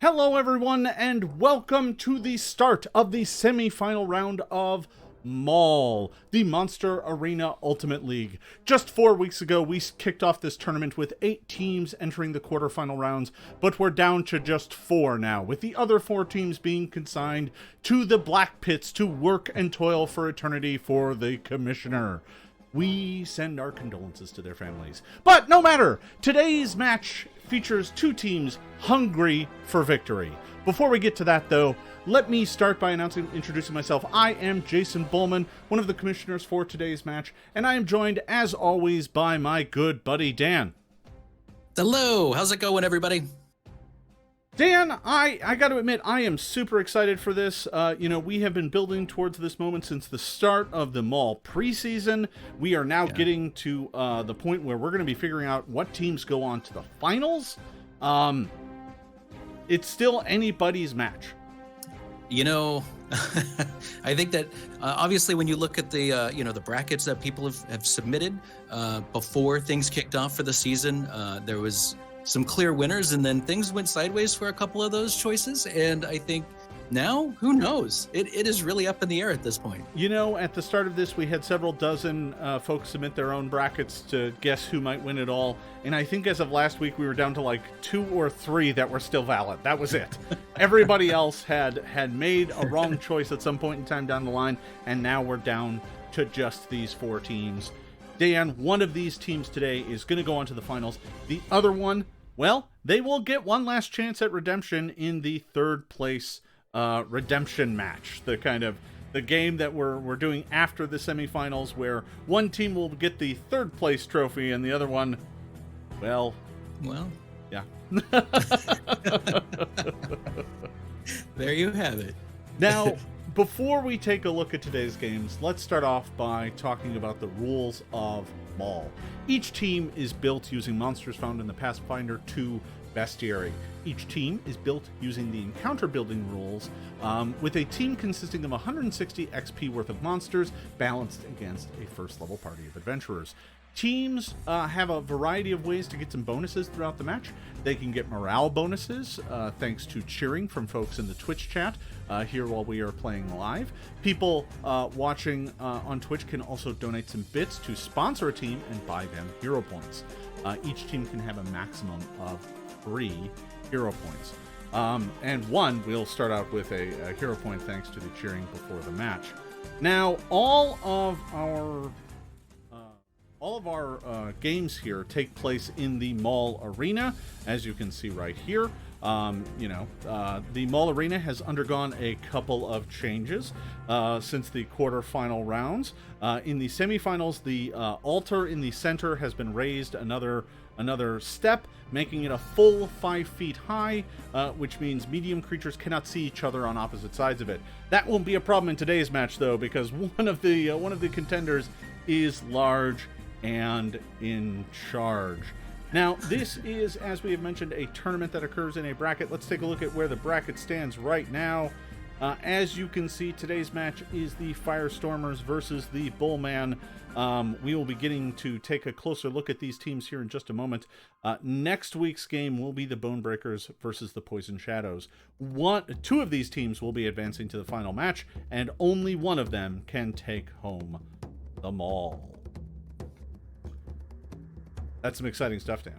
Hello everyone, and welcome to the start of the semi-final round of MAUL, the Monster Arena Ultimate League. Just 4 weeks ago, we kicked off this tournament with 8 teams entering the quarterfinal rounds, but we're down to just 4 now, with the other 4 teams being consigned to the Black Pits to work and toil for eternity for the Commissioner. We send our condolences to their families. But no matter, today's match features 2 teams hungry for victory. Before we get to that though, let me start by introducing myself. I am Jason Bulmahn, one of the commissioners for today's match, and I am joined as always by my good buddy Dan. Hello, how's it going everybody? Dan, I got to admit, I am super excited for this. We have been building towards this moment since the start of the MAUL preseason. We are now getting to the point where we're going to be figuring out what teams go on to the finals. It's still anybody's match. You know, I think that obviously when you look at the the brackets that people have submitted before things kicked off for the season, there was some clear winners, and then things went sideways for a couple of those choices. And I think now, who knows? It is really up in the air at this point. You know, at the start of this, we had several dozen folks submit their own brackets to guess who might win it all. And I think as of last week, we were down to like 2 or 3 that were still valid. That was it. Everybody else had made a wrong choice at some point in time down the line. And now we're down to just these 4 teams. Dan, one of these teams today is going to go on to the finals. The other one, well, they will get one last chance at redemption in the 3rd place redemption match. The game that we're doing after the semifinals, where one team will get the 3rd place trophy and the other one, well, yeah. There you have it. Now, before we take a look at today's games, let's start off by talking about the rules of MAUL. Each team is built using monsters found in the Pathfinder 2 bestiary. Each team is built using the encounter building rules, with a team consisting of 160 XP worth of monsters balanced against a first level party of adventurers. Teams have a variety of ways to get some bonuses throughout the match. They can get morale bonuses thanks to cheering from folks in the Twitch chat here while we are playing live. People watching on Twitch can also donate some bits to sponsor a team and buy them hero points. Each team can have a maximum of 3 hero points. And we'll start out with a hero point thanks to the cheering before the match. Now, all of our games here take place in the MAUL Arena, as you can see right here. The MAUL Arena has undergone a couple of changes since the quarterfinal rounds. In the semifinals, the altar in the center has been raised another step, making it a full 5 feet high, which means medium creatures cannot see each other on opposite sides of it. That won't be a problem in today's match, though, because one of the contenders is large and in charge. Now, this is, as we have mentioned, a tournament that occurs in a bracket. Let's take a look at where the bracket stands right now. As you can see, today's match is the Firestormers versus the Bulmahn. We will be getting to take a closer look at these teams here in just a moment. Next week's game will be the Bonebreakers versus the Poison Shadows. 2 of these teams will be advancing to the final match, and only one of them can take home the MAUL. That's some exciting stuff, Dan.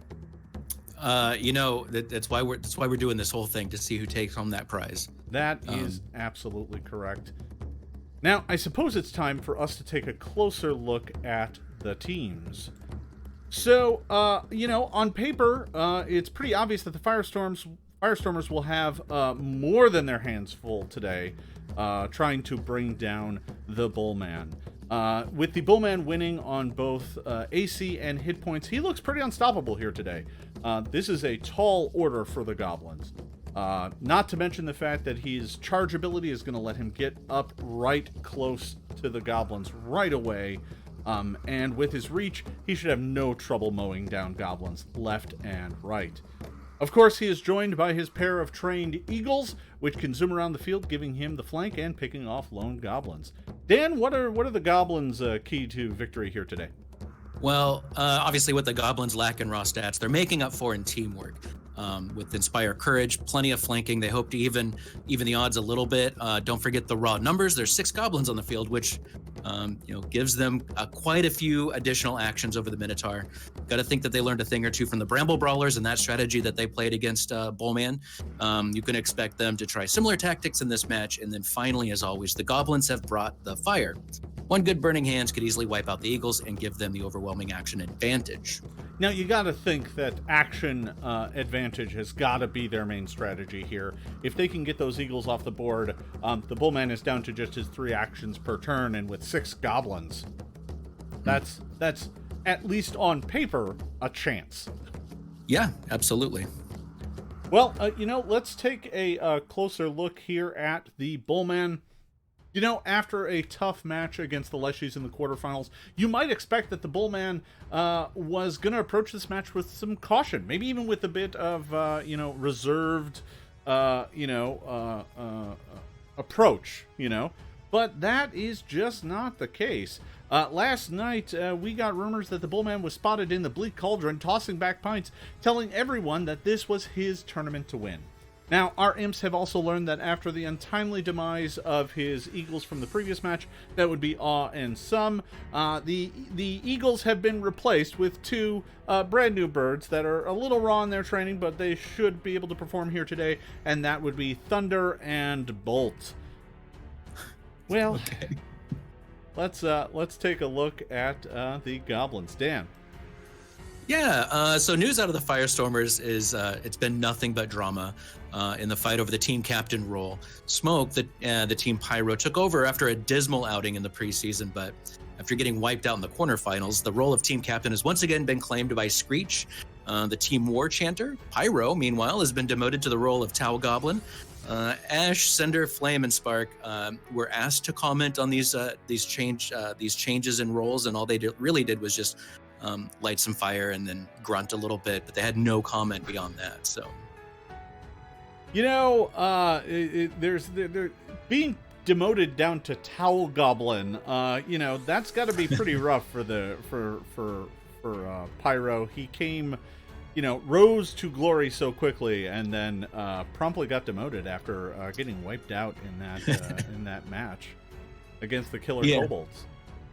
That's why we're doing this whole thing, to see who takes home that prize. That is absolutely correct. Now, I suppose it's time for us to take a closer look at the teams. So, on paper, it's pretty obvious that the Firestormers will have more than their hands full today, trying to bring down the Bulmahn. With the Bulmahn winning on both AC and hit points, he looks pretty unstoppable here today. This is a tall order for the Goblins. Not to mention the fact that his charge ability is going to let him get up right close to the Goblins right away. And with his reach, he should have no trouble mowing down Goblins left and right. Of course, he is joined by his pair of trained eagles, which can zoom around the field, giving him the flank and picking off lone goblins. Dan, what are the goblins' key to victory here today? Well, obviously what the goblins lack in raw stats, they're making up for in teamwork. with Inspire Courage, plenty of flanking. They hope to even the odds a little bit. Don't forget the raw numbers. There's 6 goblins on the field, which gives them quite a few additional actions over the Minotaur. Got to think that they learned a thing or two from the Bramble Brawlers and that strategy that they played against Bulmahn. You can expect them to try similar tactics in this match. And then finally, as always, the goblins have brought the fire. One good Burning Hands could easily wipe out the Eagles and give them the overwhelming action advantage. Now, you got to think that action advantage has got to be their main strategy here. If they can get those Eagles off the board, the Bulmahn is down to just his 3 actions per turn, and with 6 goblins, that's at least on paper a chance. Yeah, absolutely. Well, let's take a closer look here at the Bulmahn. After a tough match against the Leshies in the quarterfinals, you might expect that the Bulmahn was going to approach this match with some caution, maybe even with a bit of, reserved, approach, But that is just not the case. Last night, we got rumors that the Bulmahn was spotted in the Bleak Cauldron, tossing back pints, telling everyone that this was his tournament to win. Now, our imps have also learned that after the untimely demise of his Eagles from the previous match, that would be Awe and Sum, the Eagles have been replaced with 2 brand new birds that are a little raw in their training, but they should be able to perform here today, and that would be Thunder and Bolt. Well, okay. Let's take a look at the goblins. Dan. Yeah, so news out of the Firestormers is it's been nothing but drama in the fight over the team captain role. Smoke, the team Pyro, took over after a dismal outing in the preseason, but after getting wiped out in the quarterfinals, the role of team captain has once again been claimed by Screech. The team war chanter, Pyro, meanwhile, has been demoted to the role of Tau Goblin. Ash, Cinder, Flame, and Spark were asked to comment on these changes in roles, and all they really did was just light some fire and then grunt a little bit, but they had no comment beyond that. So, there's being demoted down to Towel Goblin. That's got to be pretty rough for Pyro. He came, rose to glory so quickly, and then promptly got demoted after getting wiped out in that in that match against the Killer Kobolds.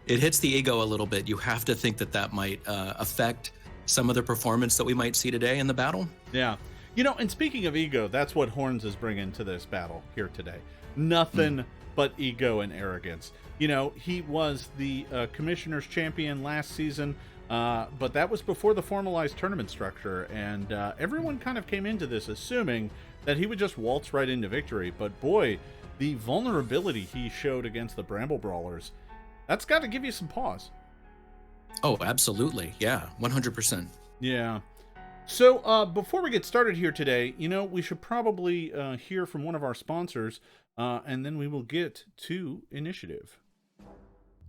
It hits the ego a little bit. You have to think that might affect some of the performance that we might see today in the battle. Yeah. And speaking of ego, that's what Horns is bringing to this battle here today. Nothing but ego and arrogance. He was the Commissioner's champion last season, but that was before the formalized tournament structure, and everyone kind of came into this assuming that he would just waltz right into victory. But boy, the vulnerability he showed against the Bramble Brawlers, that's got to give you some pause. Oh, absolutely. Yeah, 100%. Yeah. So before we get started here today, we should probably hear from one of our sponsors, and then we will get to initiative.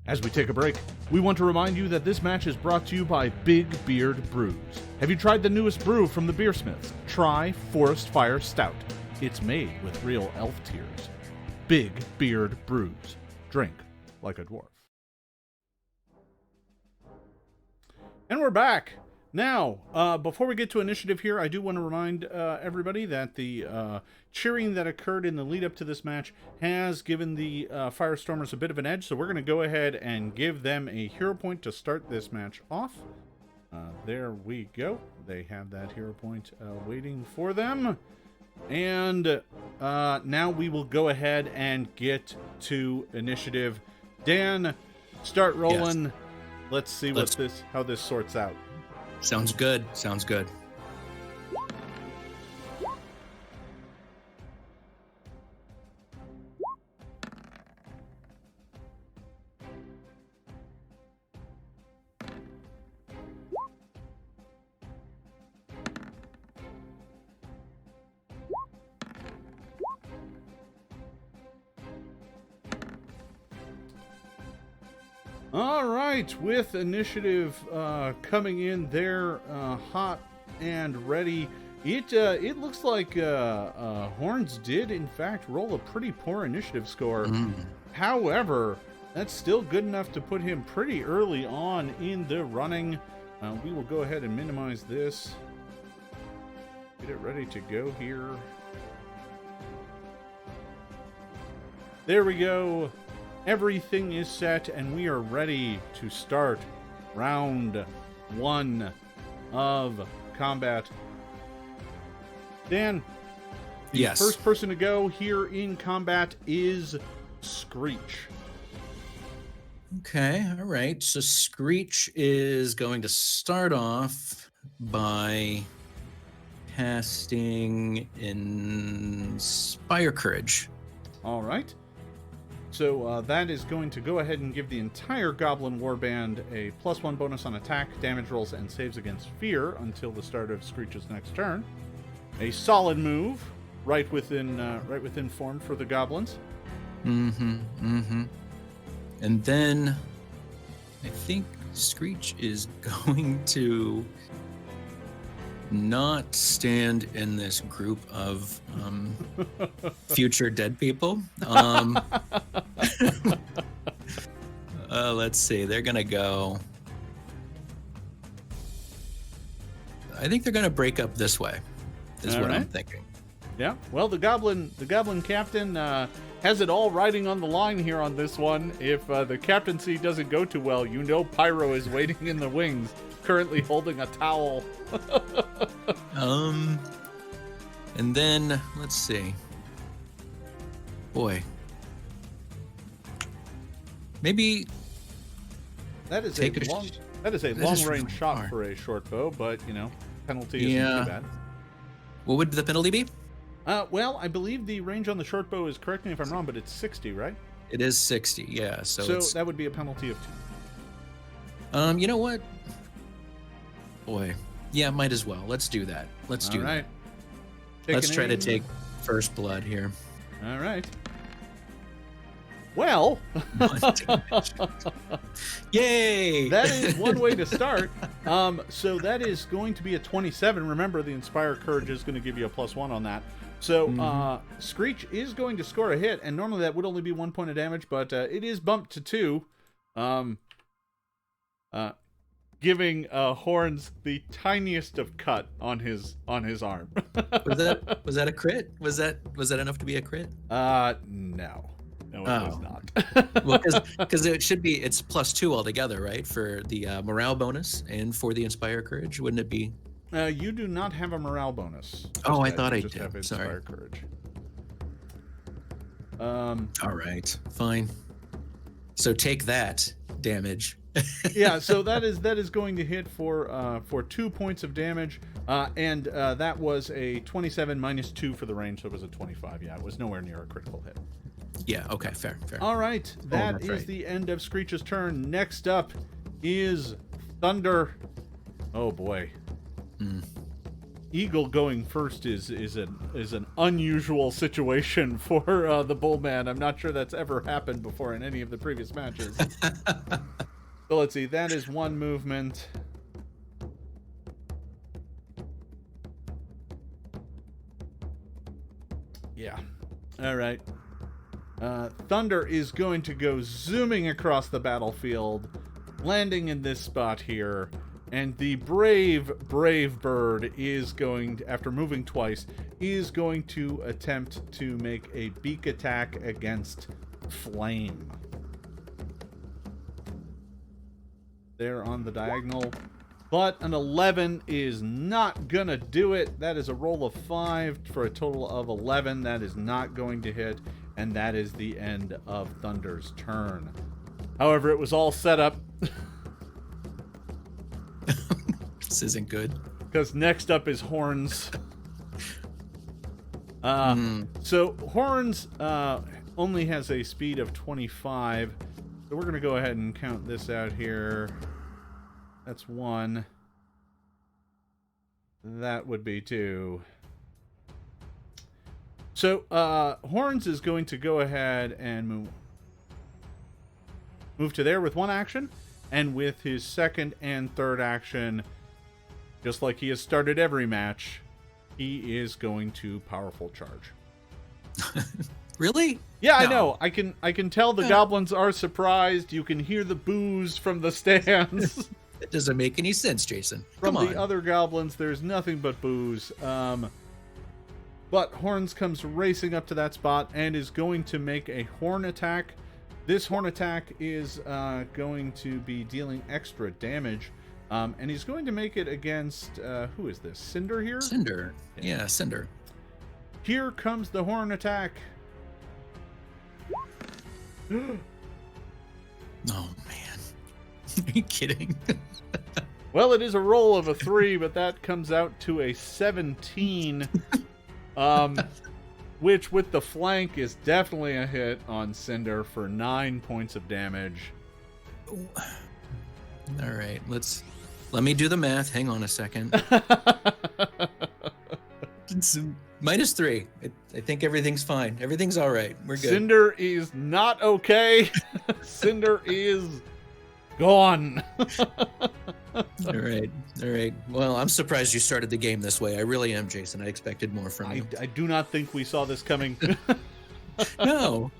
As we take a break, we want to remind you that this match is brought to you by Big Beard Brews. Have you tried the newest brew from the Beersmiths? Try Forest Fire Stout. It's made with real elf tears. Big Beard Brews. Drink like a dwarf. And we're back. Now, before we get to initiative here, I do want to remind everybody that the cheering that occurred in the lead up to this match has given the Firestormers a bit of an edge, so we're going to go ahead and give them a hero point to start this match off. There we go. They have that hero point waiting for them. And now we will go ahead and get to initiative. Dan, start rolling. Yes. Let's see how this sorts out. Sounds good. Sounds good. All right, with initiative coming in there hot and ready, it looks like Horns did, in fact, roll a pretty poor initiative score. However, that's still good enough to put him pretty early on in the running. We will go ahead and minimize this. Get it ready to go here. There we go. Everything is set, and we are ready to start round 1 of combat. Dan, the Yes. first person to go here in combat is Screech. Okay, all right. So Screech is going to start off by casting Inspire Courage. All right. So that is going to go ahead and give the entire Goblin Warband a +1 bonus on attack, damage rolls, and saves against fear until the start of Screech's next turn. A solid move, right within form for the goblins. And then I think Screech is going to not stand in this group of future dead people. Let's see. They're going to go. I think they're going to break up this way, is All what I'm right. thinking. Yeah. Well, the goblin captain has it all riding on the line here on this one. If the captaincy doesn't go too well, you know Pyro is waiting in the wings, currently holding a towel. And then let's see. Boy. Maybe That is Take a a long sh- that is a that long is range really shot far. for a short bow, but penalty isn't Yeah. too bad. what would the penalty be? Well, I believe the range on the short bow is, correct me if I'm wrong, but it's 60, right? It is 60, yeah. So it's, that would be a penalty of 2. you know what? Boy. Yeah, might as well. Let's do that. Let's do All right. that. Let's Take an try to aim. take first blood here. All right. Well, Yay! that is one way to start. So that is going to be a 27. Remember, the Inspire Courage is going to give you a +1 on that. So Screech is going to score a hit, and normally that would only be 1 point of damage, but it is bumped to 2. Giving Horns the tiniest of cut on his arm. was that a crit? Was that enough to be a crit? No. No, it was not. Well, because it's +2 altogether, right? For the morale bonus and for the Inspire Courage, wouldn't it be? You do not have a morale bonus. Oh, I Instead, thought you I just did. have Sorry. Inspire Courage. All right, fine. So take that damage. Yeah, so that is going to hit for 2 points of damage, and that was a 27 minus 2 for the range, so it was a 25. Yeah, it was nowhere near a critical hit. Yeah. Okay. Fair. All right, that that's is right. the end of Screech's turn. Next up is Thunder. Oh boy. Eagle going first is an unusual situation for the Bulmahn. I'm not sure that's ever happened before in any of the previous matches. So let's see. That is one movement. Yeah. All right. Thunder is going to go zooming across the battlefield, landing in this spot here. And the brave bird is going to, after moving twice, is going to attempt to make a beak attack against Flame. There on the diagonal. But an 11 is not gonna do it. That is a roll of 5 for a total of 11. That is not going to hit. And that is the end of Thunder's turn. However, it was all set up. This isn't good. Because next up is Horns. So Horns only has a speed of 25. So we're going to go ahead and count this out here. That's 1. That would be 2. So Horns is going to go ahead and move to there with 1 action. And with his second and third action, just like he has started every match, he is going to powerful charge. Really? Yeah, No. I know. I can tell the goblins are surprised. You can hear the boos from the stands. It doesn't make any sense, Jason. From Come the on. other goblins, there's nothing but boos. But Horns comes racing up to that spot and is going to make a horn attack. This horn attack is going to be dealing extra damage. And he's going to make it against, who is this? Cinder here? Cinder. Yeah, Cinder. Here comes the horn attack. Oh, man. Are you kidding? Well, it is a roll of a 3, but that comes out to a 17. Which, with the flank, is definitely a hit on Cinder for 9 points of damage. All right, let me do the math. Hang on a second. It's -3. I think everything's fine. Everything's all right. We're good. Cinder is not okay. Cinder is gone. All right. Well, I'm surprised you started the game this way. I really am, Jason. I expected more from you. I do not think we saw this coming. No.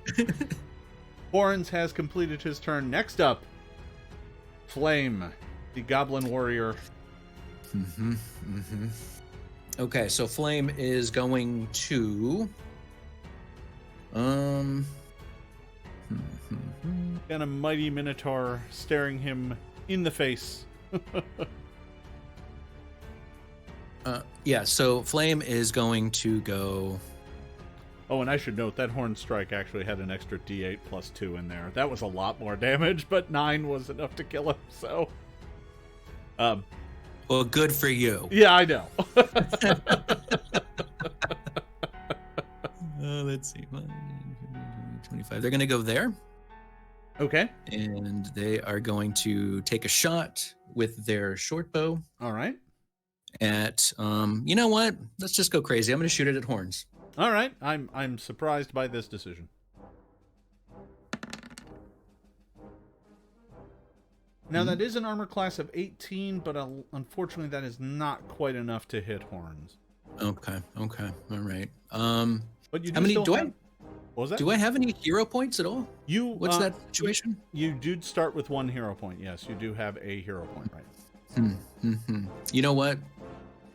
Horns has completed his turn. Next up, Flame, the Goblin Warrior. Okay, so Flame is going to... And a mighty Minotaur staring him in the face. Yeah, so Flame is going to go... Oh, and I should note that Horn Strike actually had an extra D8 plus 2 in there. That was a lot more damage, but 9 was enough to kill him, so... Well, good for you. Yeah, I know. Let's see. 25. They're going to go there. Okay. And they are going to take a shot with their short bow. All right. At, you know what? Let's just go crazy. I'm going to shoot it at Horns. All right. I'm surprised by this decision. Now, that is an armor class of 18, but unfortunately that is not quite enough to hit Horns. Okay. All right. But you do how many still do have... I... What was that? Do I have any hero points at all? What's that situation? You do start with 1 hero point. Yes, you do have a hero point, right? You know what?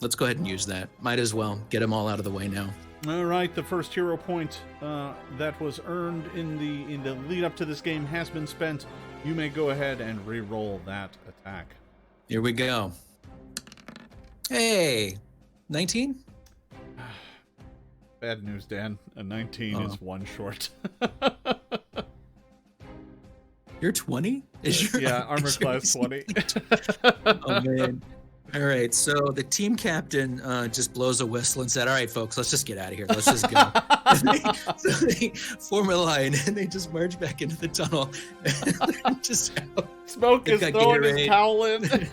Let's go ahead and use that. Might as well get them all out of the way now. All right, the first hero point that was earned in the lead up to this game has been spent. You may go ahead and re-roll that attack. Here we go. Hey, 19? Bad news, Dan. A 19 is 1 short. You're 20? Armor class 20. Oh, man. All right, so the team captain just blows a whistle and said, all right, folks, let's just get out of here. Let's just go. So they form a line, and they just march back into the tunnel. And just out. Smoke is throwing his towel in.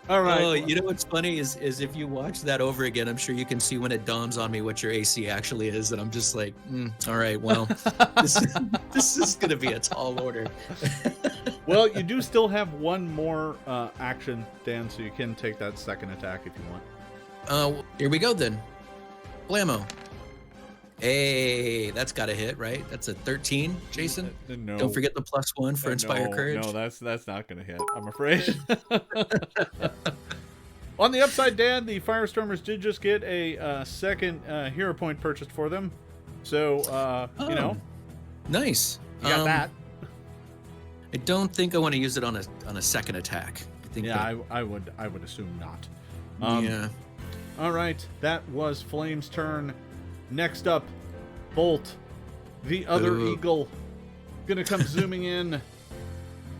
All right. Oh, you know what's funny is if you watch that over again, I'm sure you can see when it dawns on me what your AC actually is, and I'm just like, all right, well, this is going to be a tall order. Well, you do still have 1 more action, Dan, so you can take that second attack if you want. Here we go then. Blammo. Hey, that's got to hit, right? That's a 13, Jason. No. Don't forget the +1 for Inspire Courage. No, that's not going to hit, I'm afraid. On the upside, Dan, the Firestormers did just get a second hero point purchased for them. So, you know. Nice. You got that. I don't think I want to use it on a second attack. I think I would assume not. Yeah. All right, that was Flame's turn. Next up, Bolt, the other eagle, gonna come zooming in,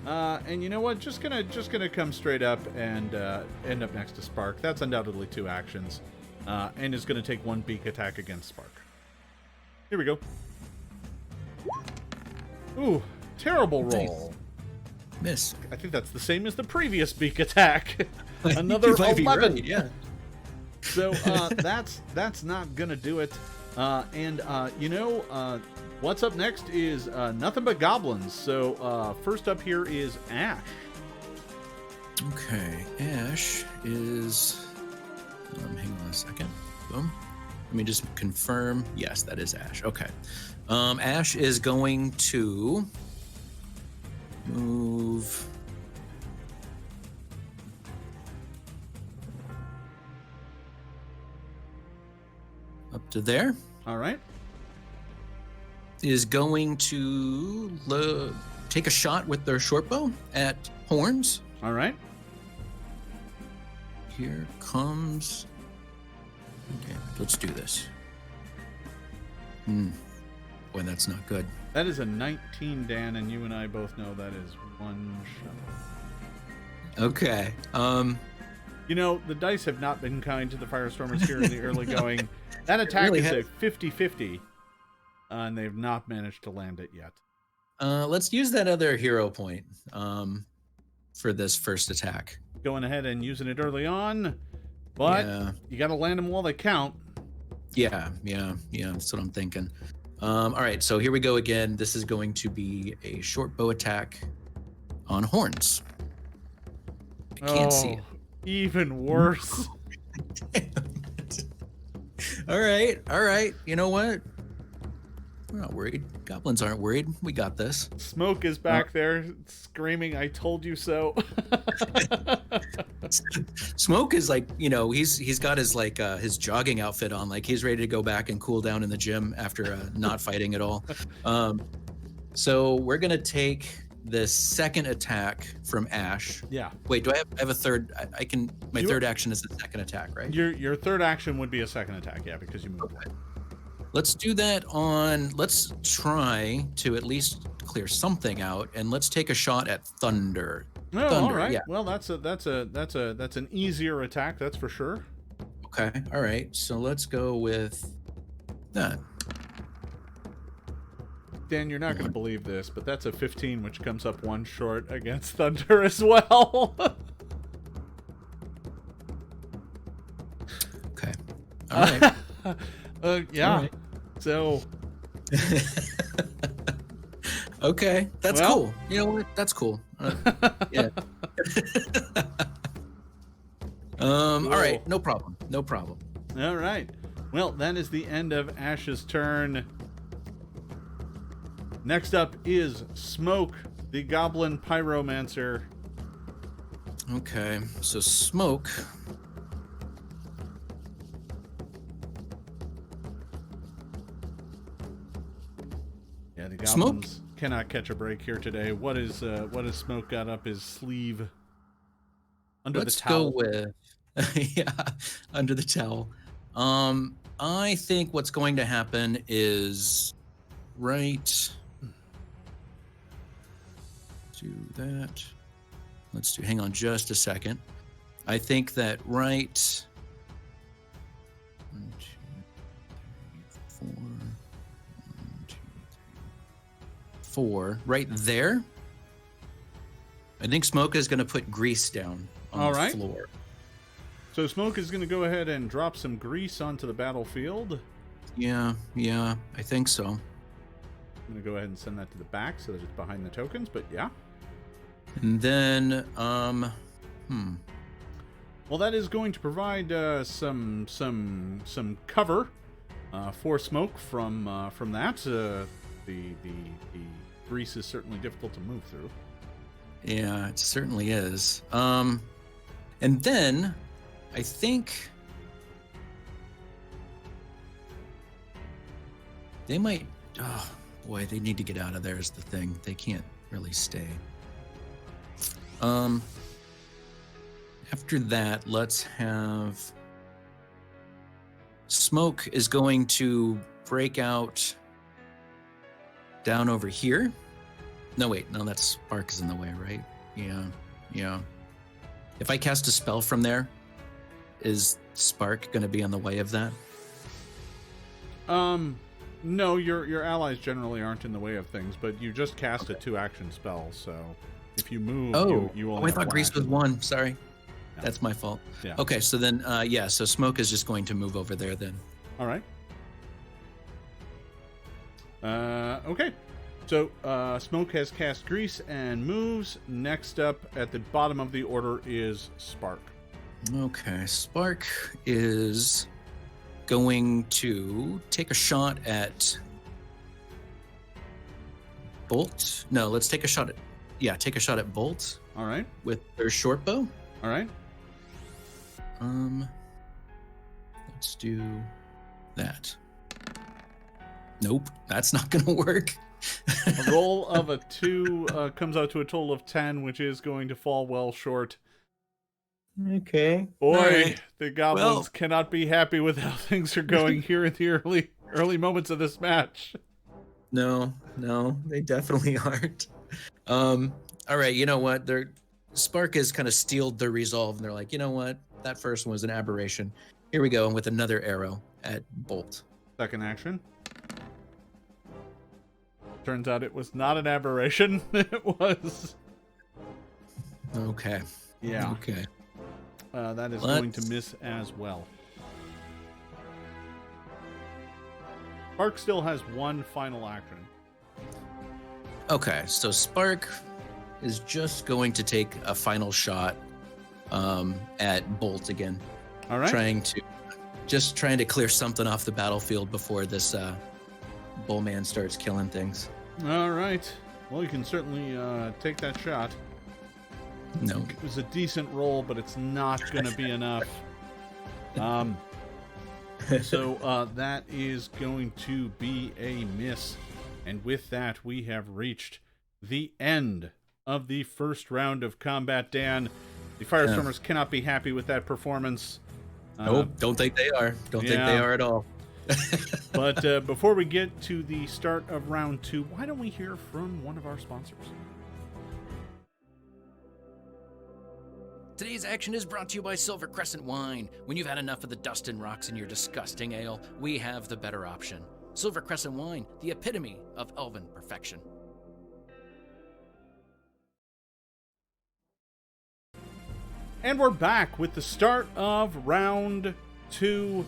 and you know what? Just gonna come straight up and end up next to Spark. That's undoubtedly 2 actions, and is gonna take 1 beak attack against Spark. Here we go. Ooh, terrible roll. Miss. I think that's the same as the previous beak attack. Another 11. Right, yeah. So that's not gonna do it. You know, what's up next is nothing but goblins. So first up here is Ash. Okay, Ash is. Hang on a second. Boom. Let me just confirm. Yes, that is Ash. Okay. Ash is going to move. to there. All right. Is going to take a shot with their short bow at Horns. All right. Here comes. Okay, let's do this. Boy, that's not good. That is a 19, Dan, and you and I both know that is one shot. Okay. You know, the dice have not been kind to the Firestormers here in the early going. That attack really is a 50-50, and they've not managed to land it yet. Let's use that other hero point for this first attack. Going ahead and using it early on, but you got to land them while they count. Yeah, that's what I'm thinking. All right, so here we go again. This is going to be a short bow attack on Horns. I can't see it. Even worse. All right. You know what? We're not worried. Goblins aren't worried. We got this. Smoke is back there screaming, "I told you so." Smoke is like, he's got his his jogging outfit on, like he's ready to go back and cool down in the gym after not fighting at all. So we're gonna take the second attack from Ash. Yeah. Wait, do I have a third? My third action is the second attack, right? Your third action would be a second attack, yeah, because you moved. Okay. Let's do that let's try to at least clear something out, and let's take a shot at Thunder. Oh, Thunder, all right. yeah. Well, that's an easier attack, that's for sure. Okay. All right. So let's go with that. Dan, you're not going to believe this, but that's a 15, which comes up one short against Thunder as well. Okay. All right. Yeah. All right. So. Okay, that's cool. You know what? That's cool. Yeah. All right. No problem. All right. Well, that is the end of Ash's turn. Next up is Smoke, the Goblin Pyromancer. Okay, so Smoke. Yeah, the Goblins cannot catch a break here today. What is Smoke got up his sleeve? Under the towel. Let's go with under the towel. I think what's going to happen is do that. Hang on just a second. I think that 1, 2, 3, 4, 1, 2, 3, 4, right there. I think Smoke is going to put grease down on the floor. So Smoke is going to go ahead and drop some grease onto the battlefield. Yeah, I think so. I'm going to go ahead and send that to the back so that it's behind the tokens, but yeah. And then, well, that is going to provide some cover for Smoke from that. The grease is certainly difficult to move through. Yeah, it certainly is. And then I think they might. Oh boy, they need to get out of there. Is the thing. They can't really stay. After that, let's have Smoke is going to break out down over here. No, wait, no, that spark is in the way, right? Yeah. If I cast a spell from there, is spark going to be on the way of that? No, your allies generally aren't in the way of things, but you just cast a 2-action spell, so if you move, you only I thought grease was 1. Sorry. No. That's my fault. Yeah. Okay, so then, so Smoke is just going to move over there then. All right. Okay. So, Smoke has cast grease and moves. Next up at the bottom of the order is Spark. Okay, Spark is going to take a shot at Bolt. No, let's take a shot at Bolt. All right. With their short bow. All right. Let's do that. Nope, that's not gonna work. A roll of a 2 comes out to a total of 10, which is going to fall well short. Okay. Boy, right. the goblins cannot be happy with how things are going here in the early moments of this match. No, they definitely aren't. All right, you know what? Spark has kind of steeled their resolve, and they're like, you know what? That first one was an aberration. Here we go with another arrow at Bolt. Second action. Turns out it was not an aberration. It was. Okay. Yeah. Okay. That is going to miss as well. Spark still has one final action. Okay, so Spark is just going to take a final shot at Bolt again. All right. Trying to clear something off the battlefield before this Bulmahn starts killing things. All right. Well, you can certainly take that shot. No. It was a decent roll, but it's not going to be enough. So that is going to be a miss. And with that, we have reached the end of the first round of combat, Dan. The Firestormers cannot be happy with that performance. Nope, don't think they are. Don't think they are at all. But before we get to the start of round 2, why don't we hear from one of our sponsors? Today's action is brought to you by Silver Crescent Wine. When you've had enough of the dust and rocks in your disgusting ale, we have the better option. Silver Crescent Wine, the epitome of elven perfection. And we're back with the start of round 2.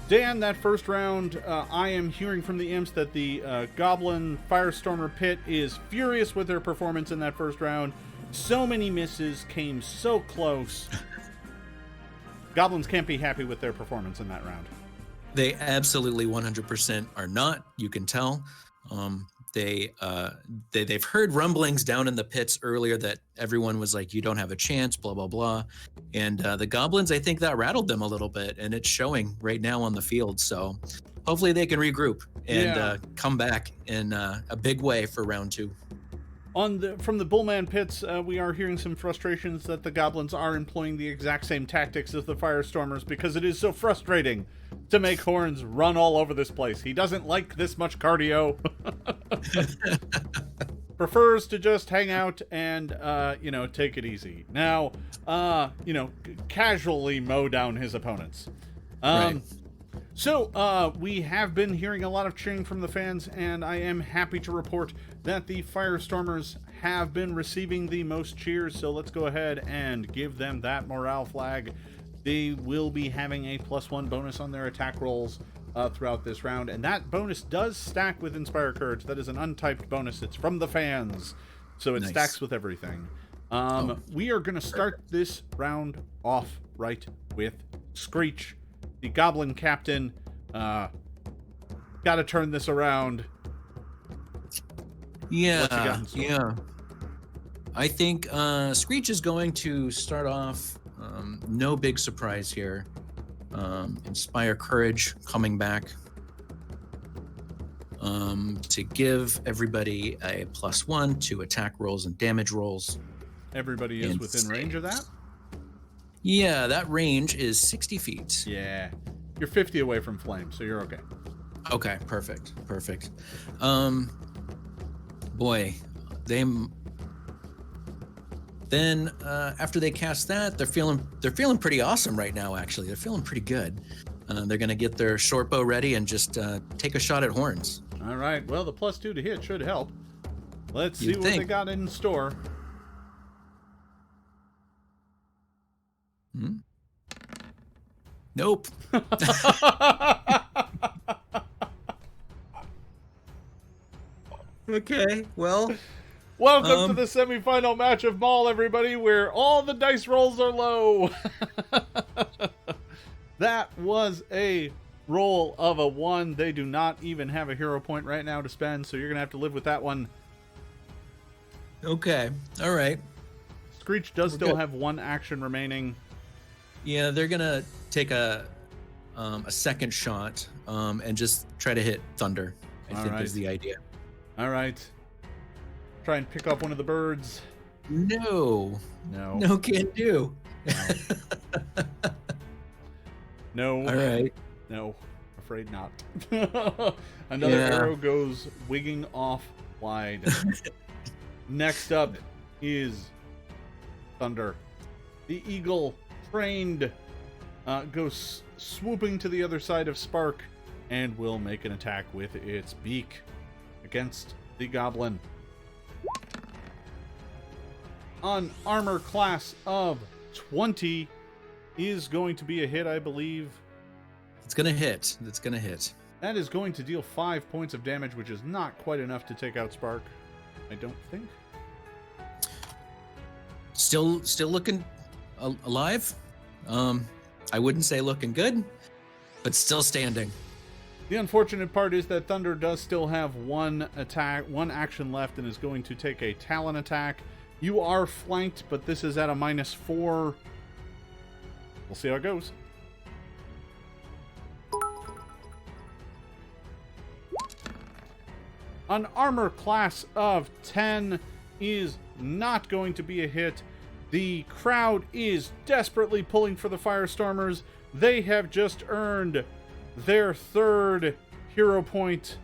Dan, that first round, I am hearing from the imps that the Goblin Firestormer pit is furious with their performance in that first round. So many misses, came so close. Goblins can't be happy with their performance in that round. They absolutely 100% are not. You can tell. They've heard rumblings down in the pits earlier that everyone was like, you don't have a chance, blah, blah, blah. And the Goblins, I think that rattled them a little bit, and it's showing right now on the field. So hopefully they can regroup and come back in a big way for round 2. From the Bulmahn pits, we are hearing some frustrations that the Goblins are employing the exact same tactics as the Firestormers because it is so frustrating to make Horns run all over this place. He doesn't like this much cardio. Prefers to just hang out and, take it easy. Now, casually mow down his opponents. Right. So, we have been hearing a lot of cheering from the fans, and I am happy to report that the Firestormers have been receiving the most cheers, so let's go ahead and give them that morale flag. They will be having a +1 bonus on their attack rolls throughout this round, and that bonus does stack with Inspire Courage. That is an untyped bonus. It's from the fans, so it stacks with everything. We are going to start this round off right with Screech. The Goblin Captain, got to turn this around. Yeah. I think Screech is going to start off, no big surprise here. Inspire Courage coming back to give everybody a +1 to attack rolls and damage rolls. Everybody is within range of that? Yeah, that range is 60 feet. Yeah. You're 50 away from flame, so you're okay. Okay, perfect. Boy, then after they cast that, they're feeling pretty awesome right now, actually. They're feeling pretty good. They're going to get their short bow ready and just take a shot at Horns. All right. Well, the +2 to hit should help. Let's see what they got in store. Nope. Okay, well. Welcome to the semifinal match of MAUL, everybody, where all the dice rolls are low. That was a roll of a 1. They do not even have a hero point right now to spend, so you're going to have to live with that one. Okay, all right. Screech does still have 1 action remaining. Yeah, they're going to take a a second shot and just try to hit Thunder, I think is the idea. All right. Try and pick up one of the birds. No. No. No can do. No. All right. No. Afraid not. Another arrow goes wigging off wide. Next up is Thunder. The eagle, trained, goes swooping to the other side of Spark and will make an attack with its beak against the goblin. An armor class of 20 is going to be a hit, I believe. It's going to hit. It's going to hit. That is going to deal 5 points of damage, which is not quite enough to take out Spark, I don't think. Still looking alive. I wouldn't say looking good, but still standing. The unfortunate part is that Thunder does still have one action left, and is going to take a Talon attack. You are flanked, but this is at a -4. We'll see how it goes. An armor class of 10 is not going to be a hit. The crowd is desperately pulling for the Firestormers. They have just earned their 3rd hero point.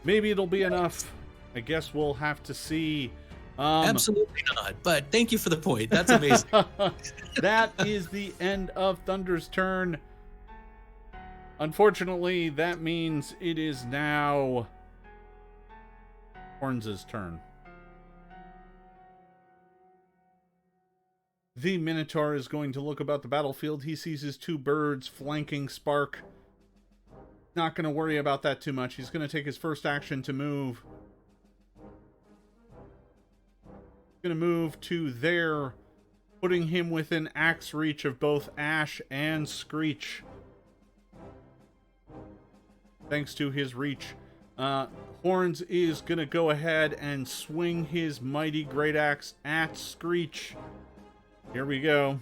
Maybe it'll be enough. I guess we'll have to see. Absolutely not, but thank you for the point. That's amazing. That is the end of Thunder's turn. Unfortunately, that means it is now Horns' turn. The Minotaur is going to look about the battlefield. He sees his 2 birds flanking Spark. Not going to worry about that too much. He's going to take his first action to move. Going to move to there, putting him within axe reach of both Ash and Screech. Thanks to his reach. Horns is going to go ahead and swing his mighty great axe at Screech. Here we go.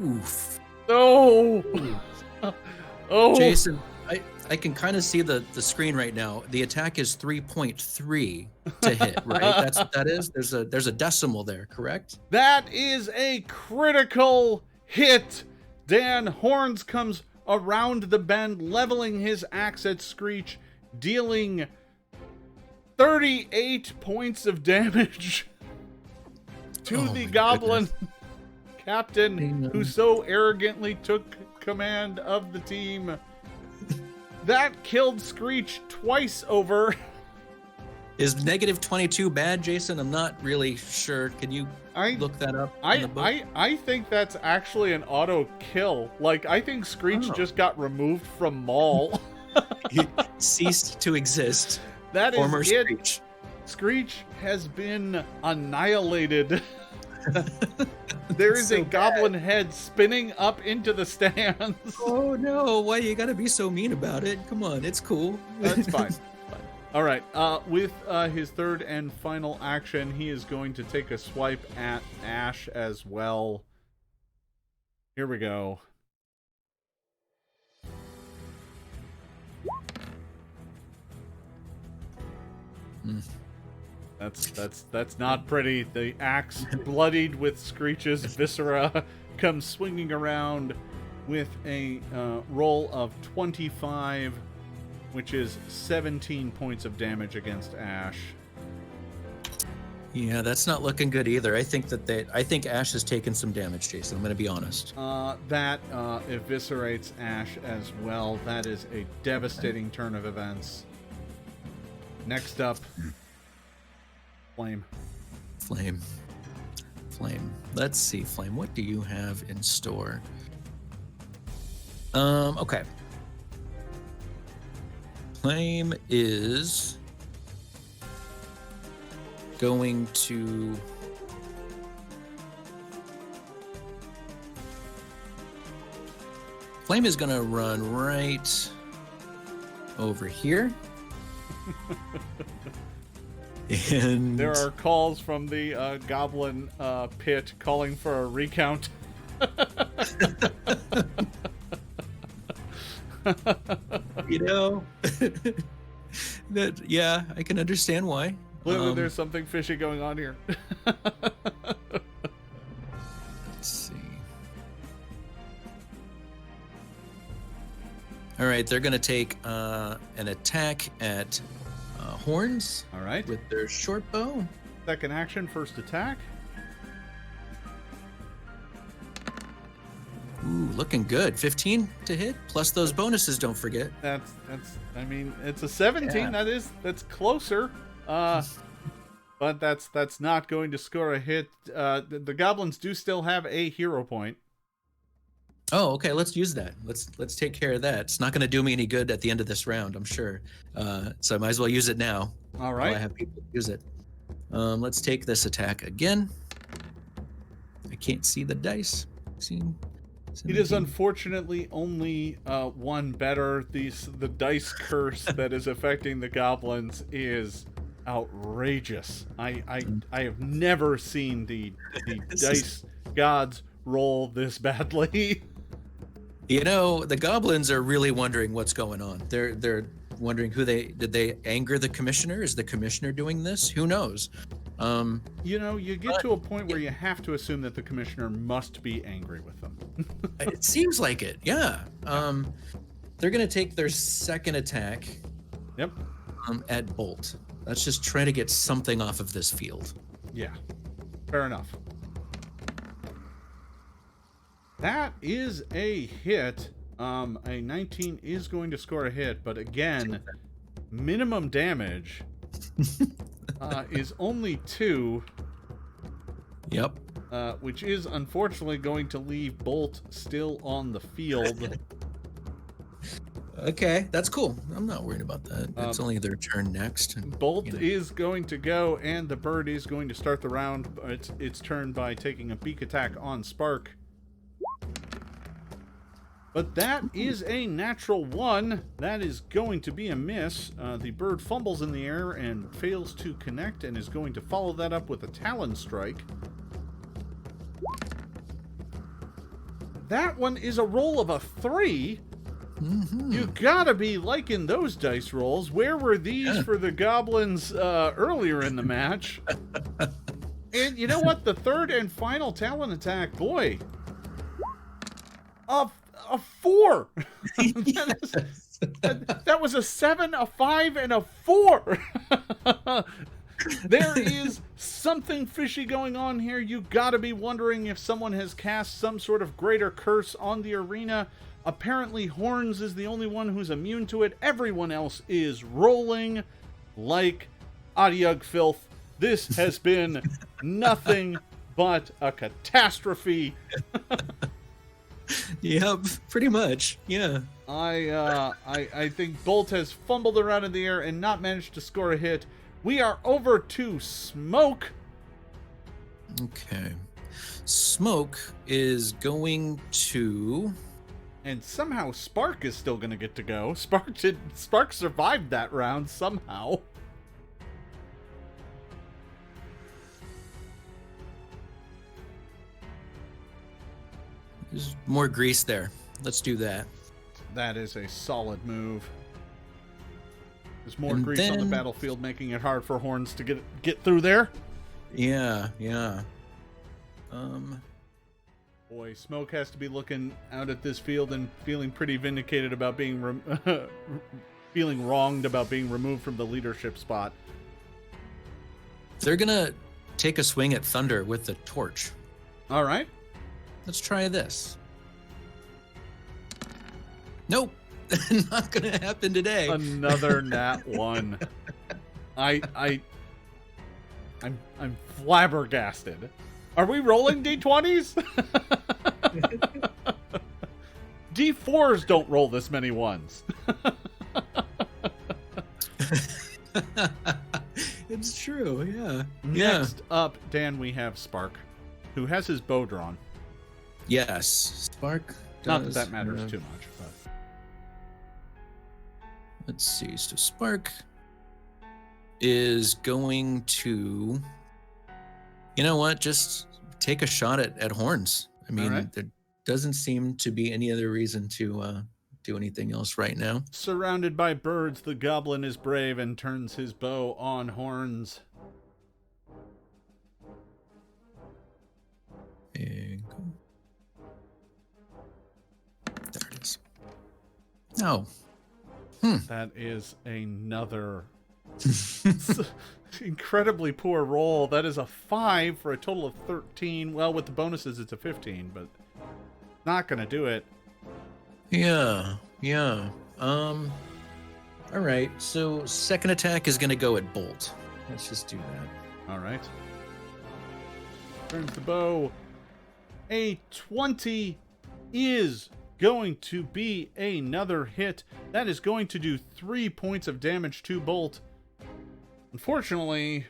Oof. Oh! Oh! Jason, I can kind of see the screen right now. The attack is 3.3 to hit, right? That's what that is? There's a decimal there, correct? That is a critical hit. Dan Horns comes around the bend, leveling his axe at Screech, dealing 38 points of damage to the goblin captain who so arrogantly took command of the team. That killed Screech twice over. Is -22 bad, Jason? I'm not really sure. Can you look that up in the book? I think that's actually an auto kill. Like, I think Screech just got removed from MAUL. He ceased to exist. That is Former it. Screech. Screech has been annihilated. There is a goblin head spinning up into the stands. Oh no, why you gotta be so mean about it? Come on, it's cool. That's fine. All right, with his 3rd and final action, he is going to take a swipe at Ash as well. Here we go. That's not pretty. The axe, bloodied with Screech's viscera, comes swinging around with a roll of 25, which is 17 points of damage against Ash. Yeah, that's not looking good either. I think Ash has taken some damage, Jason. I'm going to be honest. That eviscerates Ash as well. That is a devastating turn of events. Next up, Flame. Flame. Let's see, Flame. What do you have in store? Okay. Flame is going to Flame is going to run right over here. And there are calls from the goblin pit calling for a recount. you know, yeah, I can understand why. Clearly, there's something fishy going on here. Let's see. All right, they're going to take an attack at Horns. All right. With their short bow. Second action, first attack. Ooh, looking good. 15 to hit, plus those bonuses, don't forget. That's I mean, it's a 17. Yeah. That's closer. But that's not going to score a hit. The goblins do still have a hero point. Oh, okay. Let's use that. Let's take care of that. It's not going to do me any good at the end of this round, I'm sure. So I might as well use it now. All right. I have people use it. Let's take this attack again. I can't see the dice. It is unfortunately only one better. The dice curse that is affecting the goblins is outrageous. I have never seen the dice gods roll this badly. You know, the goblins are really wondering what's going on. They're wondering did they anger the commissioner? Is the commissioner doing this? Who knows? You know, you get to a point where you have to assume that the commissioner must be angry with them. It seems like it, yeah. They're going to take their second attack. Yep. At Bolt. Let's just try to get something off of this field. Yeah, fair enough. That is a hit. A 19 is going to score a hit, but again, minimum damage is only 2. Yep. Which is unfortunately going to leave Bolt still on the field. Okay, that's cool. I'm not worried about that. It's only their turn next. Bolt is going to go, and the bird is going to start the round. Its turn by taking a beak attack on Spark. But that is a natural 1. That is going to be a miss. The bird fumbles in the air and fails to connect, and is going to follow that up with a Talon Strike. That one is a roll of a 3. Mm-hmm. You gotta be liking those dice rolls. Where were these for the goblins earlier in the match? And you know what? The third and final Talon attack, boy, a 4. that was a 7, a 5, and a 4. There is something fishy going on here. You gotta be wondering if someone has cast some sort of greater curse on the arena. Apparently, Horns is the only one who's immune to it. Everyone else is rolling like Adiug filth. This has been nothing but a catastrophe. Yep, pretty much. Yeah. I think Bolt has fumbled around in the air and not managed to score a hit. We are over to Smoke. Okay. Smoke is going to... And somehow Spark is still going to get to go. Spark survived that round somehow. There's more grease there. Let's do that. That is a solid move. There's more grease on the battlefield, making it hard for Horns to get through there. Yeah. Boy, Smoke has to be looking out at this field and feeling pretty vindicated about being feeling wronged about being removed from the leadership spot. They're gonna take a swing at Thunder with the torch. All right. Let's try this. Nope. Not gonna happen today. Another nat 1. I'm flabbergasted. Are we rolling D20s? D4s don't roll this many ones. It's true, yeah. Next up, Dan, we have Spark, who has his bow drawn. Yes, Spark does. Not that matters too much, but... Let's see, so Spark is going to, you know what, just take a shot at horns. I mean, there doesn't seem to be any other reason to do anything else right now. Surrounded by birds, the goblin is brave and turns his bow on horns. And there it is. No. That is another incredibly poor roll. That is a 5 for a total of 13. Well, with the bonuses, it's a 15, but not going to do it. Yeah. All right. So second attack is going to go at Bolt. Let's just do that. All right. Turns the bow. A 20 is going to be another hit. That is going to do 3 points of damage to Bolt. Unfortunately,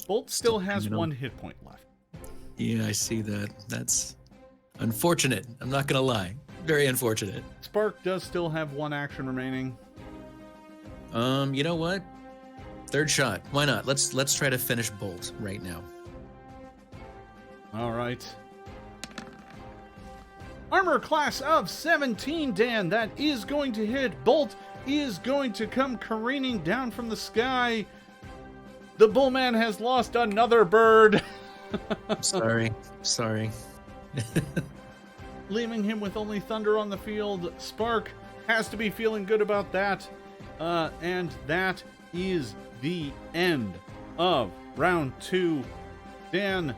Bolt still has 1 hit point left. Yeah, I see that. That's unfortunate. I'm not going to lie. Very unfortunate. Spark does still have 1 action remaining. You know what? Third shot. Why not? Let's try to finish Bolt right now. All right. Armor class of 17, Dan. That is going to hit. Bolt is going to come careening down from the sky. The Bulmahn has lost another bird. Sorry. Leaving him with only thunder on the field. Spark has to be feeling good about that. And that is the end of round 2. Dan,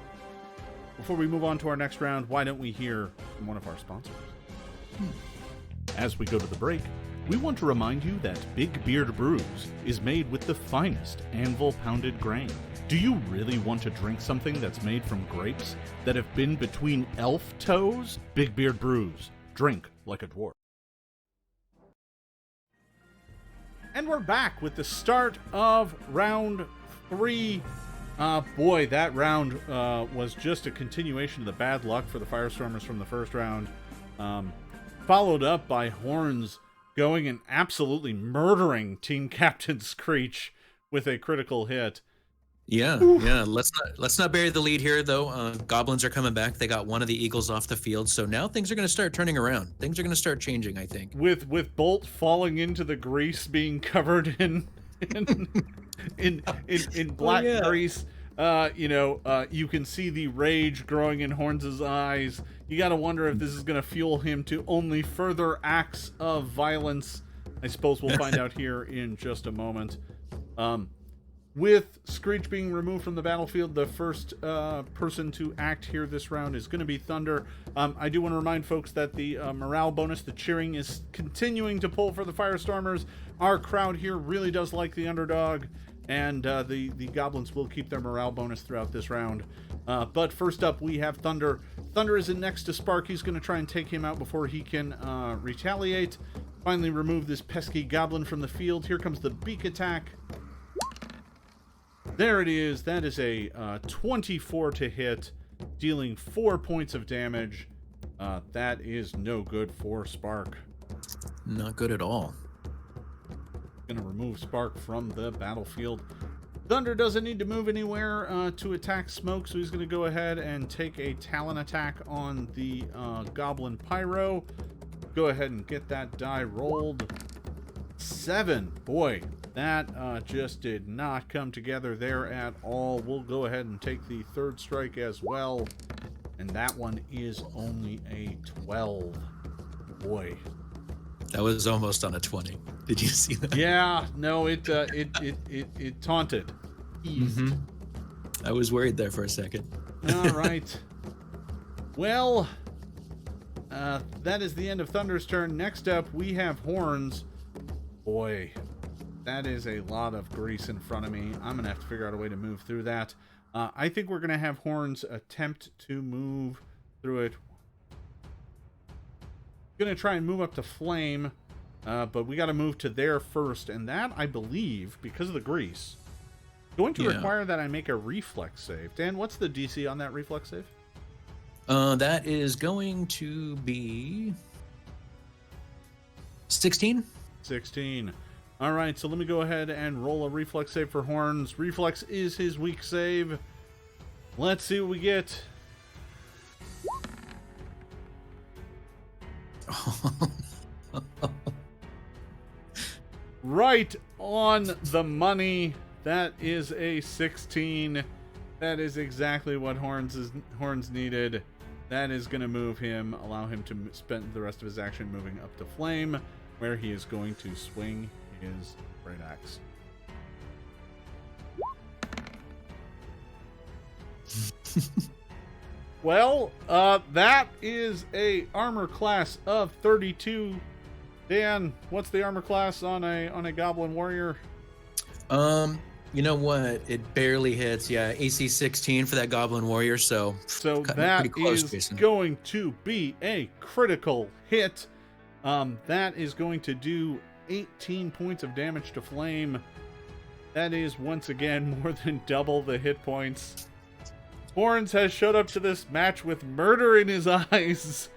before we move on to our next round, why don't we hear from one of our sponsors? As we go to the break, we want to remind you that Big Beard Brews is made with the finest anvil pounded grain. Do you really want to drink something that's made from grapes that have been between elf toes? Big Beard Brews. Drink like a dwarf. And we're back with the start of round 3. Boy, that round was just a continuation of the bad luck for the Firestormers from the first round. Followed up by Horns going and absolutely murdering Team Captain Screech with a critical hit. Yeah. Let's not bury the lead here, though. Goblins are coming back. They got one of the Eagles off the field, so now things are going to start turning around. Things are going to start changing, I think. With Bolt falling into the grease, being covered in black grease. You can see the rage growing in Horns' eyes. You got to wonder if this is going to fuel him to only further acts of violence. I suppose we'll find out here in just a moment. With Screech being removed from the battlefield, the first person to act here this round is going to be Thunder. I do want to remind folks that the morale bonus, the cheering, is continuing to pull for the Firestormers. Our crowd here really does like the underdog, and the Goblins will keep their morale bonus throughout this round. But first up, we have Thunder. Thunder is in next to Spark. He's going to try and take him out before he can retaliate. Finally remove this pesky Goblin from the field. Here comes the beak attack. There it is. That is a 24 to hit, dealing 4 points of damage. That is no good for Spark. Not good at all. Gonna remove Spark from the battlefield. Thunder doesn't need to move anywhere to attack Smoke, so he's gonna go ahead and take a Talon attack on the Goblin Pyro. Go ahead and get that die rolled. 7. Boy, that just did not come together there at all. We'll go ahead and take the third strike as well, and that one is only a 12. Boy, that was almost on a 20. Did you see that? Yeah, no, it taunted. Mm-hmm. I was worried there for a second. All right. Well, that is the end of Thunder's turn. Next up, we have Horns. Boy, that is a lot of grease in front of me. I'm going to have to figure out a way to move through that. I think we're going to have Horns attempt to move through it. Going to try and move up to Flame, but we got to move to there first. And that, I believe, because of the grease, going to require that I make a reflex save. Dan, what's the DC on that reflex save? That is going to be 16. 16. All right, so let me go ahead and roll a reflex save for Horns. Reflex is his weak save. Let's see what we get. Right on the money. That is a 16. That is exactly what Horns needed. That is going to move him, allow him to spend the rest of his action moving up to Flame, where he is going to swing his great axe. Well, that is a armor class of 32. Dan, what's the armor class on a goblin warrior? You know what? It barely hits. Yeah, AC 16 for that goblin warrior. So that close, is Jason. going to be a critical hit. That is going to do 18 points of damage to Flame. That is once again more than double the hit points. Horns has showed up to this match with murder in his eyes.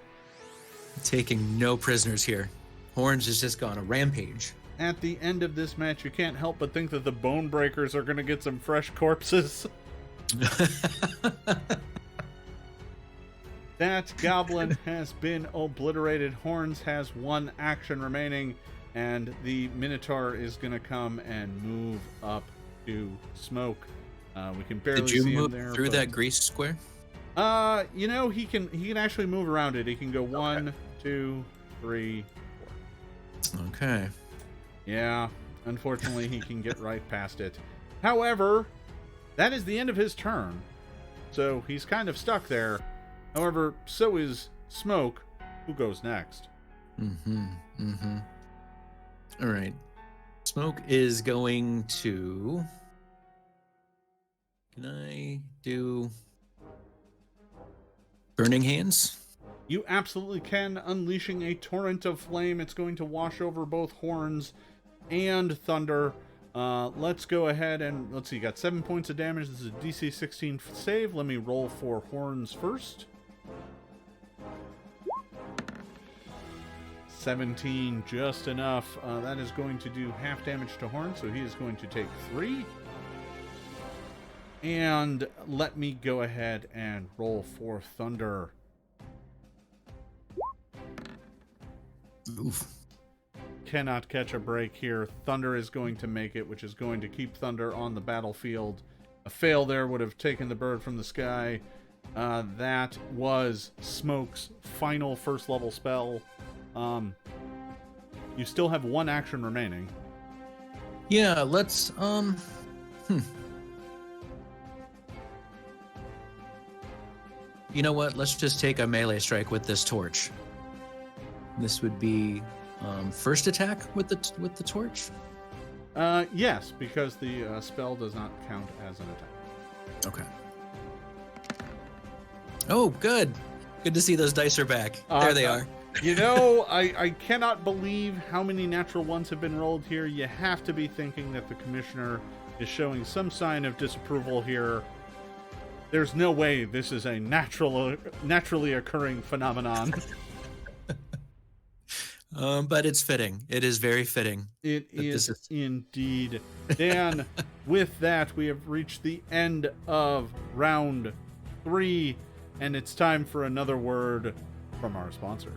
Taking no prisoners here. Horns has just gone a rampage. At the end of this match, you can't help but think that the Bone Breakers are going to get some fresh corpses. That goblin has been obliterated. Horns has one action remaining, and the Minotaur is going to come and move up to Smoke. We can barely Did you see move him there. through that grease square? You know, he can actually move around it. He can go 1, 2, 3, 4. Okay. Yeah, unfortunately, he can get right past it. However, that is the end of his turn. So he's kind of stuck there. However, so is Smoke, who goes next. All right. Smoke is going to... Can I do Burning Hands? You absolutely can, unleashing a torrent of flame. It's going to wash over both Horns and Thunder. Let's go ahead and let's see. Got 7 points of damage. This is a DC 16 save. Let me roll for Horns first. 17, just enough. That is going to do half damage to Horns, so he is going to take 3. And let me go ahead and roll for Thunder. Oof. Cannot catch a break here. Thunder is going to make it, which is going to keep Thunder on the battlefield. A fail there would have taken the bird from the sky. That was Smoke's final first level spell. You still have one action remaining. Yeah, let's You know what? Let's just take a melee strike with this torch. This would be first attack with the torch. Yes, because the spell does not count as an attack. Okay. Oh, good. Good to see those dice are back. There they are. You know, I cannot believe how many natural ones have been rolled here. You have to be thinking that the commissioner is showing some sign of disapproval here. There's no way this is a naturally occurring phenomenon. But it's fitting. It is very fitting. It is indeed. Dan, with that, we have reached the end of round 3, and it's time for another word from our sponsors.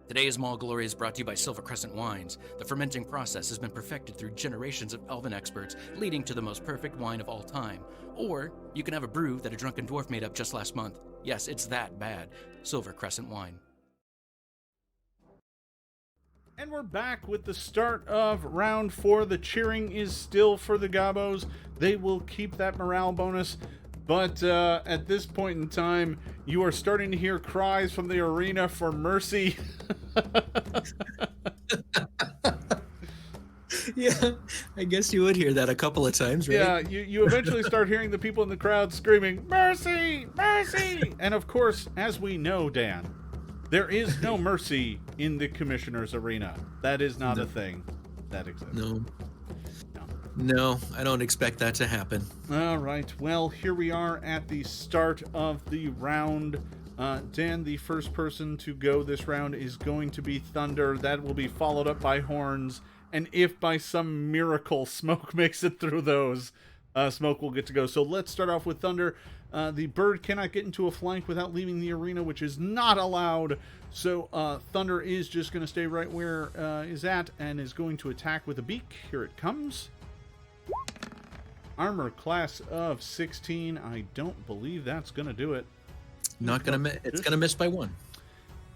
Today's Mall Glory is brought to you by Silver Crescent Wines. The fermenting process has been perfected through generations of elven experts, leading to the most perfect wine of all time. Or you can have a brew that a drunken dwarf made up just last month. Yes, it's that bad. Silver Crescent Wine. And we're back with the start of round 4. The cheering is still for the Gobos. They will keep that morale bonus. But at this point in time, you are starting to hear cries from the arena for mercy. Yeah, I guess you would hear that a couple of times, right? Yeah, you eventually start hearing the people in the crowd screaming, "Mercy! Mercy!" And of course, as we know, Dan, there is no mercy in the Commissioner's Arena. That is not a thing that exists. No, I don't expect that to happen. All right. Well, here we are at the start of the round. Dan, the first person to go this round is going to be Thunder. That will be followed up by Horns. And if by some miracle Smoke makes it through those, Smoke will get to go. So let's start off with Thunder. The bird cannot get into a flank without leaving the arena, which is not allowed. So Thunder is just going to stay right where is at and is going to attack with a beak. Here it comes. Armor class of 16. I don't believe that's going to do it. Not going to it's going to miss by 1.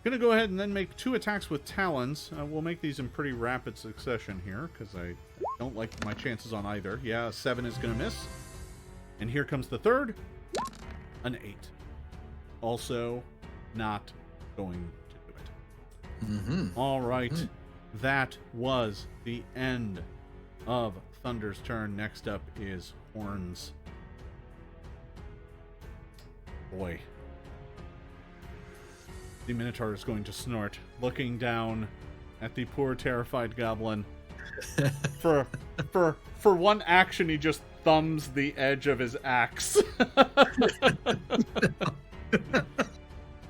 Gonna go ahead and then make 2 attacks with talons. We'll make these in pretty rapid succession here because I don't like my chances on either. Yeah, 7 is gonna miss. And here comes the third. An 8. Also not going to do it. All right. That was the end of Thunder's turn. Next up is Horns. Boy. The Minotaur is going to snort, looking down at the poor, terrified goblin. For one action, he just thumbs the edge of his axe.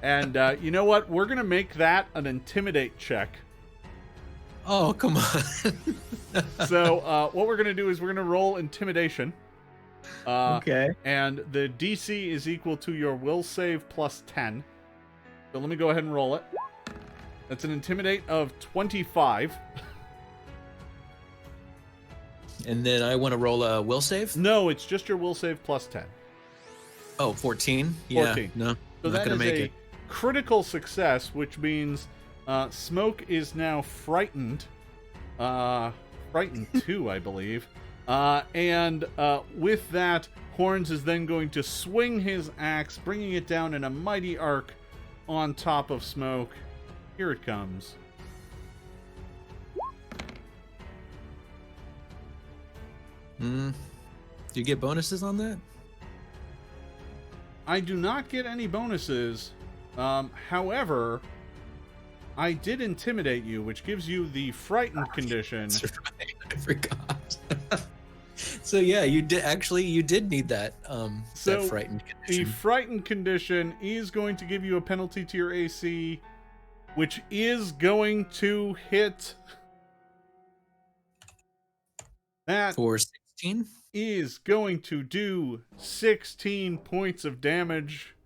And you know what? We're going to make that an intimidate check. Oh, come on. So what we're going to do is we're going to roll intimidation. Okay. And the DC is equal to your will save plus 10. So let me go ahead and roll it. That's an intimidate of 25. And then I want to roll a will save? No, it's just your will save plus 10. Oh, 14? 14. Yeah, no, So not that going to is make a it. critical success, which means Smoke is now frightened. Frightened 2, I believe. And with that, Horns is then going to swing his axe, bringing it down in a mighty arc on top of Smoke. Here it comes. Do you get bonuses on that? I do not get any bonuses. However, I did intimidate you, which gives you the frightened condition. That's right. I forgot. So yeah, you did need that that frightened condition. The frightened condition is going to give you a penalty to your AC, which is going to hit. That For 16? is going to do 16 points of damage.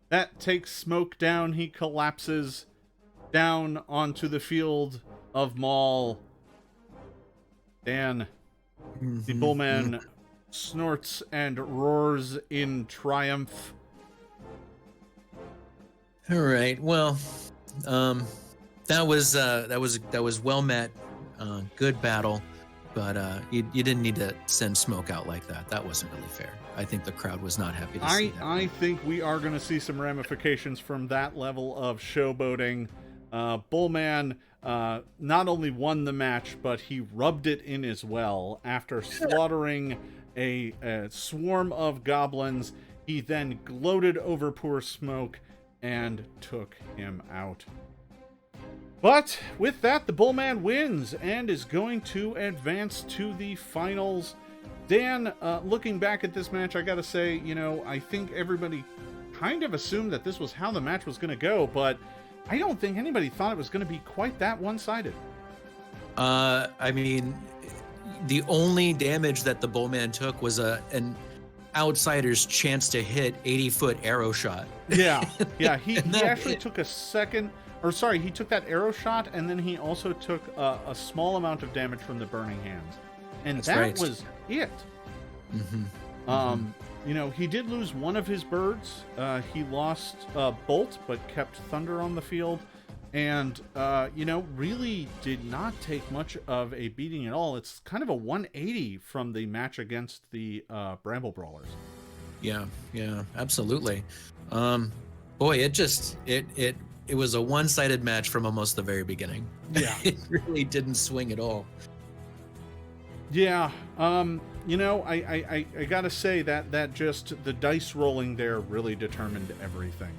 That takes Smoke down. He collapses down onto the field of MAUL. Dan, the Bulmahn snorts and roars in triumph. All right. Well, that was well met. Good battle, but you didn't need to send Smoke out like that. That wasn't really fair. I think the crowd was not happy to see that. I think we are going to see some ramifications from that level of showboating. Bulmahn not only won the match, but he rubbed it in as well. After slaughtering a swarm of goblins, he then gloated over poor Smoke and took him out. But with that, the Bulmahn wins and is going to advance to the finals. Dan, looking back at this match, I gotta say, I think everybody kind of assumed that this was how the match was going to go, but I don't think anybody thought it was going to be quite that one-sided. I mean, the only damage that the Bulmahn took was an outsider's chance to hit 80-foot arrow shot. Yeah, he actually took he took that arrow shot, and then he also took a small amount of damage from the burning hands. And That's that right. was it. He did lose one of his birds. He lost Bolt, but kept Thunder on the field. And, really did not take much of a beating at all. It's kind of a 180 from the match against the Bramble Brawlers. Yeah, absolutely. Boy, it was a one-sided match from almost the very beginning. Yeah. It really didn't swing at all. Yeah, I gotta say that just the dice rolling there really determined everything.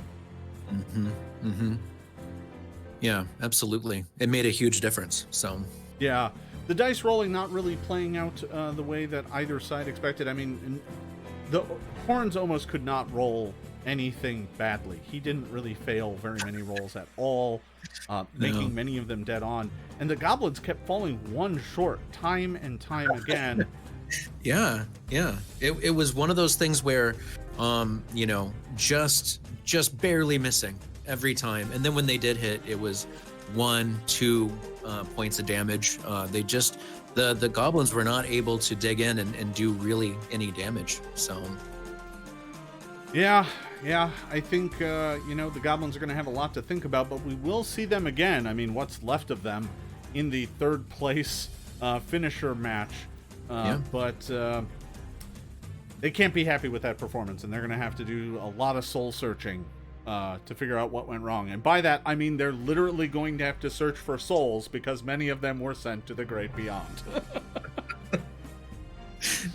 Yeah, absolutely. It made a huge difference. So yeah, the dice rolling not really playing out the way that either side expected. I mean, the Horns almost could not roll anything badly. He didn't really fail very many rolls at all, making many of them dead on. And the Goblins kept falling one short time and time again. Yeah. It was one of those things where, just barely missing every time. And then when they did hit, it was 1-2 points of damage. The Goblins were not able to dig in and do really any damage. So. Yeah. I think, the Goblins are going to have a lot to think about, but we will see them again. I mean, what's left of them in the third place finisher match. But they can't be happy with that performance, and they're going to have to do a lot of soul searching to figure out what went wrong. And by that, I mean they're literally going to have to search for souls because many of them were sent to the great beyond.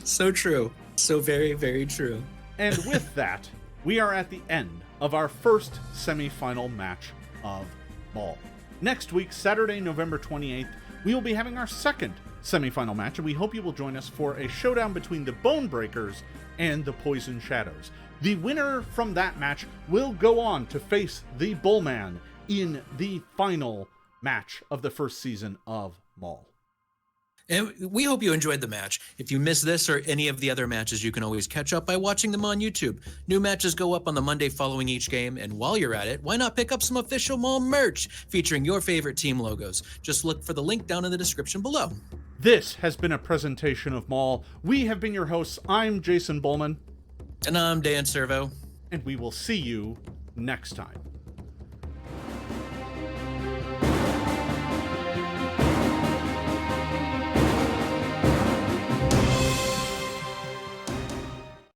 So true. So very, very true. And with that, we are at the end of our first semifinal match of MAUL. Next week, Saturday, November 28th, we will be having our second semifinal match, and we hope you will join us for a showdown between the Bone Breakers and the Poison Shadows. The winner from that match will go on to face the Bulmahn in the final match of the first season of MAUL. And we hope you enjoyed the match. If you missed this or any of the other matches, you can always catch up by watching them on YouTube. New matches go up on the Monday following each game, and while you're at it, why not pick up some official MAUL merch featuring your favorite team logos? Just look for the link down in the description below. This has been a presentation of MAUL. We have been your hosts. I'm Jason Bulmahn. And I'm Dan Servo. And we will see you next time.